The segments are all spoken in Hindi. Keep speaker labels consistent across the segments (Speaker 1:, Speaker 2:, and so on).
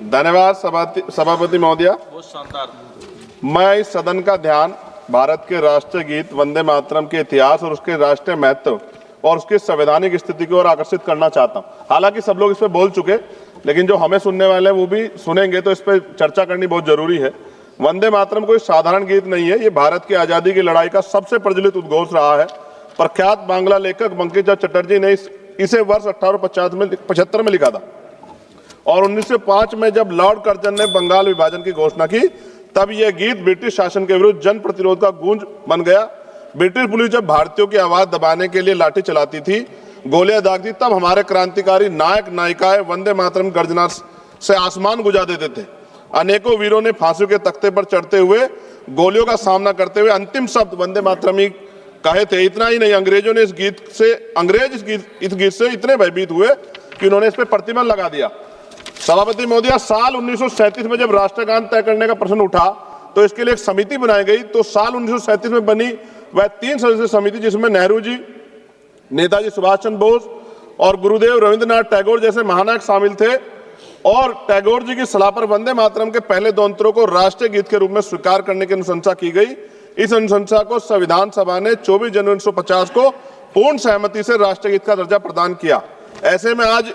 Speaker 1: धन्यवाद सभापति महोदय।
Speaker 2: बहुत शानदार।
Speaker 1: मैं इस सदन का ध्यान भारत के राष्ट्रीय गीत वंदे मातरम के इतिहास और उसके राष्ट्रीय महत्व और उसकी संवैधानिक स्थिति की ओर आकर्षित करना चाहता हूं। हालांकि सब लोग इस पर बोल चुके, लेकिन जो हमें सुनने वाले हैं वो भी सुनेंगे, तो इस पर चर्चा करनी बहुत जरूरी है। वंदे मातरम कोई साधारण गीत नहीं है, ये भारत की आजादी की लड़ाई का सबसे प्रचलित उद्घोष रहा है। प्रख्यात बांग्ला लेखक बंकिम चंद्र चटर्जी ने इसे वर्ष 1875 में लिखा था और 1905 में जब लॉर्ड कर्जन ने बंगाल विभाजन की घोषणा की, तब यह गीत ब्रिटिश शासन के विरुद्ध जन प्रतिरोध का गूंज बन गया। ब्रिटिश पुलिस जब भारतीयों की आवाज दबाने के लिए लाठी चलाती थी, गोलियां दागती, तब हमारे क्रांतिकारी नायक नायिकाएं वंदे मातरम गर्जना से आसमान गुजा देते थे। अनेकों वीरों ने फांसी के तख्ते पर चढ़ते हुए गोलियों का सामना करते हुए अंतिम शब्द वंदे मातरम ही कहे थे। इतना ही नहीं, अंग्रेजों ने इस गीत से इतने भयभीत हुए कि उन्होंने इस पर प्रतिबंध लगा दिया। सभापति महोदय, साल 1937 में जब राष्ट्रगान तय करने का प्रश्न उठा तो इसके लिए एक समिति बनाई गई। तो साल 1937 में बनी वह 3 सदस्यीय समिति, जिसमें नेहरू जी, नेताजी सुभाष चंद्र बोस और गुरुदेव रविंद्रनाथ टैगोर जैसे महानायक शामिल थे। और टैगोर जी की सलाह पर वंदे मातरम के पहले 2 अंतरों को राष्ट्रीय गीत के रूप में स्वीकार करने की अनुशंसा की गई। इस अनुशंसा को संविधान सभा ने 24 जनवरी 1950 को पूर्ण सहमति से राष्ट्रीय गीत का दर्जा प्रदान किया। ऐसे में आज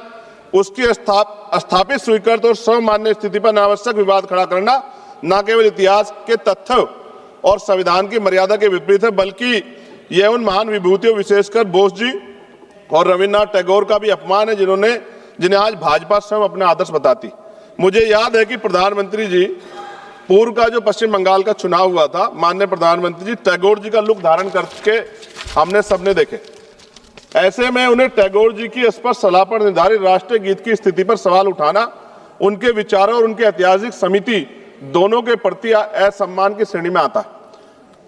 Speaker 1: उसकी स्थापित, स्वीकृत और सर्वमान्य स्थिति पर अनावश्यक विवाद खड़ा करना न केवल इतिहास के तथ्य और संविधान की मर्यादा के विपरीत है, बल्कि यह उन महान विभूतियों, विशेषकर बोस जी और रविन्द्रनाथ टैगोर का भी अपमान है, जिन्हें आज भाजपा स्वयं अपने आदर्श बताती। मुझे याद है कि प्रधानमंत्री जी, पूर्व का जो पश्चिम बंगाल का चुनाव हुआ था, माननीय प्रधानमंत्री जी टैगोर जी का लुक धारण करके हमने सबने देखे। ऐसे में उन्हें टैगोर जी की स्पष्ट सलाह पर निर्धारित राष्ट्रीय गीत की स्थिति पर सवाल उठाना उनके विचारों और उनके ऐतिहासिक समिति दोनों के प्रति असम्मान की श्रेणी में आता है।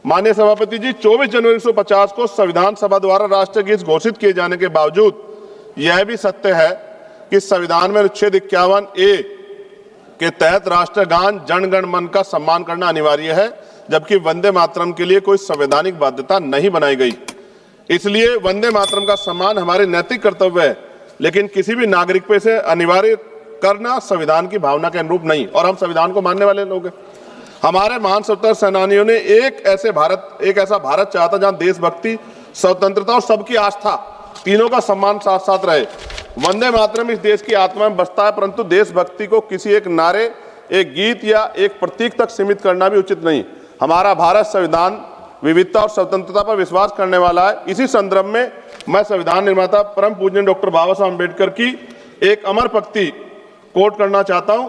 Speaker 1: माननीय सभापति जी, 24 जनवरी 1950 को संविधान सभा द्वारा राष्ट्रीय गीत घोषित किए जाने के बावजूद यह भी सत्य है कि संविधान में अनुच्छेद 51A के तहत राष्ट्रगान जन गण मन का सम्मान करना अनिवार्य है, जबकि वंदे मातरम के लिए कोई संवैधानिक बाध्यता नहीं बनाई गई। इसलिए वंदे मातरम का सम्मान हमारे नैतिक कर्तव्य है, लेकिन किसी भी नागरिक पे से अनिवार्य करना संविधान की भावना के अनुरूप नहीं। और हम संविधान को मानने वाले लोग हैं। हमारे महान स्वतंत्रता सेनानियों ने एक ऐसा भारत चाहा था जहां देशभक्ति, स्वतंत्रता और सबकी आस्था तीनों का सम्मान साथ साथ रहे। वंदे मातरम इस देश की आत्मा में बसता है, परंतु देशभक्ति को किसी एक नारे, एक गीत या एक प्रतीक तक सीमित करना भी उचित नहीं। हमारा भारत संविधान विविधता और स्वतंत्रता पर विश्वास करने वाला है। इसी संदर्भ में मैं संविधान निर्माता परम पूज्य डॉक्टर बाबा साहब अम्बेडकर की एक अमर पंक्ति कोट करना चाहता हूं,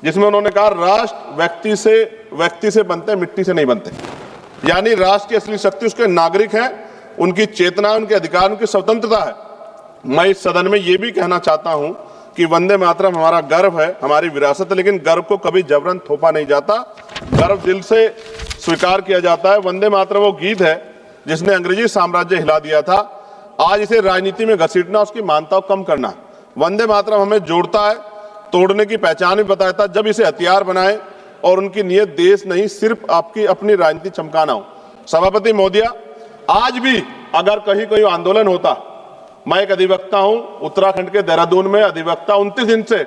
Speaker 1: जिसमें उन्होंने कहा, राष्ट्र व्यक्ति से बनते हैं, मिट्टी से नहीं बनते। यानी राष्ट्र की असली शक्ति उसके नागरिक हैं, उनकी चेतना, उनके अधिकार, उनकी स्वतंत्रता है। मैं इस सदन में ये भी कहना चाहता हूं कि वंदे मातरम हमारा गर्व है, हमारी विरासत है, लेकिन गर्व को कभी जबरन थोपा नहीं जाता, गर्व दिल से स्वीकार किया जाता है। वंदे मातरम वो गीत है जिसने अंग्रेजी साम्राज्य हिला दिया था। आज इसे राजनीति में घसीटना, उसकी मान्यता को कम करना। वंदे मातरम हमें जोड़ता है, तोड़ने की पहचान भी बताता है। जब इसे हथियार बनाए और उनकी नीयत देश नहीं, सिर्फ आपकी अपनी राजनीति चमकाना हो। सभापति महोदय, आज भी अगर कहीं कोई आंदोलन होता, मैं एक अधिवक्ता हूं, उत्तराखंड के देहरादून में अधिवक्ता 29 दिन से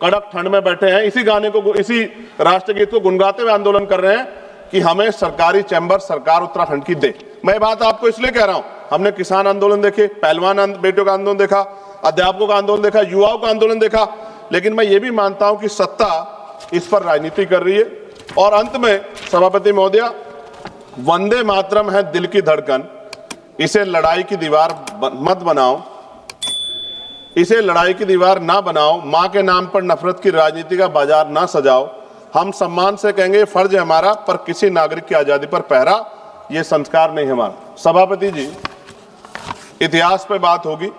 Speaker 1: कड़क ठंड में बैठे हैं, इसी गाने को, इसी राष्ट्रीय गीत को गुनगुनाते हुए आंदोलन कर रहे हैं कि हमें सरकारी चैम्बर सरकार उत्तराखंड की दे। मैं बात आपको इसलिए कह रहा हूं, हमने किसान आंदोलन देखे, पहलवान बेटियों का आंदोलन देखा, अध्यापकों का आंदोलन देखा, युवाओं का आंदोलन देखा, लेकिन मैं ये भी मानता हूं कि सत्ता इस पर राजनीति कर रही है। और अंत में सभापति महोदय, वंदे मातरम है दिल की धड़कन, इसे लड़ाई की दीवार मत बनाओ, इसे लड़ाई की दीवार ना बनाओ, मां के नाम पर नफरत की राजनीति का बाजार ना सजाओ। हम सम्मान से कहेंगे फर्ज है हमारा, पर किसी नागरिक की आजादी पर पहरा ये संस्कार नहीं हमारा। सभापति जी, इतिहास पे बात होगी,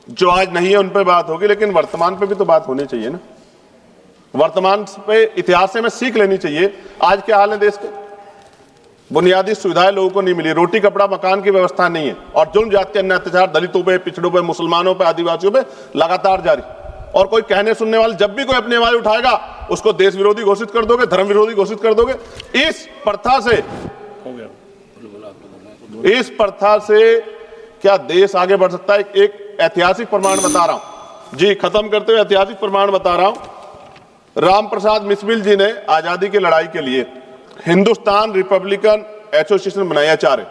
Speaker 1: जो आज नहीं है उन पे बात होगी, लेकिन वर्तमान पे भी तो बात होनी चाहिए ना। वर्तमान पे, इतिहास से हमें सीख लेनी चाहिए। आज क्या हाल है देश के? बुनियादी सुविधाएं लोगों को नहीं मिली, रोटी कपड़ा मकान की व्यवस्था नहीं है, और जुल्म जाति अन्य अत्याचार दलितों पे, पिछड़ों पे, मुसलमानों पे, आदिवासियों पे लगातार जारी। और कोई कहने सुनने वाले जब भी कोई अपनी आवाज उठाएगा उसको देश विरोधी घोषित कर दोगे, धर्म विरोधी घोषित कर दोगे। इस प्रथा से क्या देश आगे बढ़ सकता है? एक ऐतिहासिक प्रमाण बता रहा हूं जी, खत्म करते हुए ऐतिहासिक प्रमाण बता रहा हूं। राम प्रसाद मिसमिल जी ने आजादी की लड़ाई के लिए हिंदुस्तान रिपब्लिकन एसोसिएशन बनाया चाहे,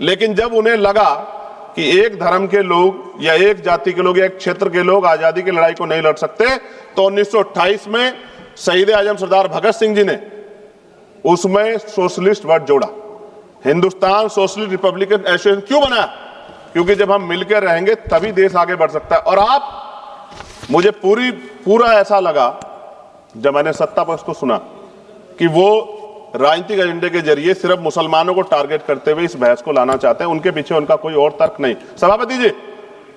Speaker 1: लेकिन जब उन्हें लगा कि एक धर्म के लोग या एक जाति के लोग या एक क्षेत्र के लोग आजादी की लड़ाई को नहीं लड़ सकते, तो 1928 में शहीद आजम सरदार भगत सिंह जी ने उसमें सोशलिस्ट वर्ड जोड़ा। हिंदुस्तान सोशलिस्ट रिपब्लिकन एसोसिएशन क्यों बनाया? क्योंकि जब हम मिलकर रहेंगे तभी देश आगे बढ़ सकता है। और आप, मुझे पूरा ऐसा लगा जब मैंने सत्ता पक्ष को सुना कि वो राजनीतिक एजेंडे के जरिए सिर्फ मुसलमानों को टारगेट करते हुए इस बहस को लाना चाहते हैं, उनके पीछे उनका कोई और तर्क नहीं। सभापति जी,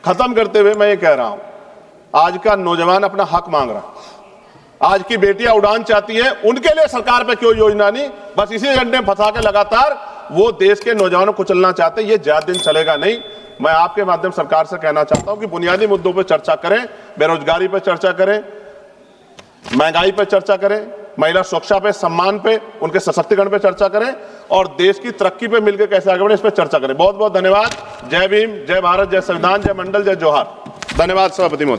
Speaker 1: खत्म करते हुए मैं ये कह रहा हूं, आज का नौजवान अपना हक मांग रहा है, आज की बेटियां उड़ान चाहती हैं, उनके लिए सरकार पे कोई योजना नहीं, बस इसी एजेंडे में फंसा के लगातार वो देश के नौजवानों को चलना चाहते हैं। ये ज्यादा दिन चलेगा नहीं। मैं आपके माध्यम सरकार से कहना चाहता हूं कि बुनियादी मुद्दों पर चर्चा करें, बेरोजगारी पर चर्चा करें, महंगाई पर चर्चा करें, महिला सुरक्षा पे, सम्मान पे, उनके सशक्तिकरण पे चर्चा करें और देश की तरक्की पे मिलकर कैसे आगे बढ़े इस पर चर्चा करें। बहुत बहुत धन्यवाद। जय भीम, जय भारत, जय संविधान, जय मंडल, जय जोहार। धन्यवाद सभापति महोदय।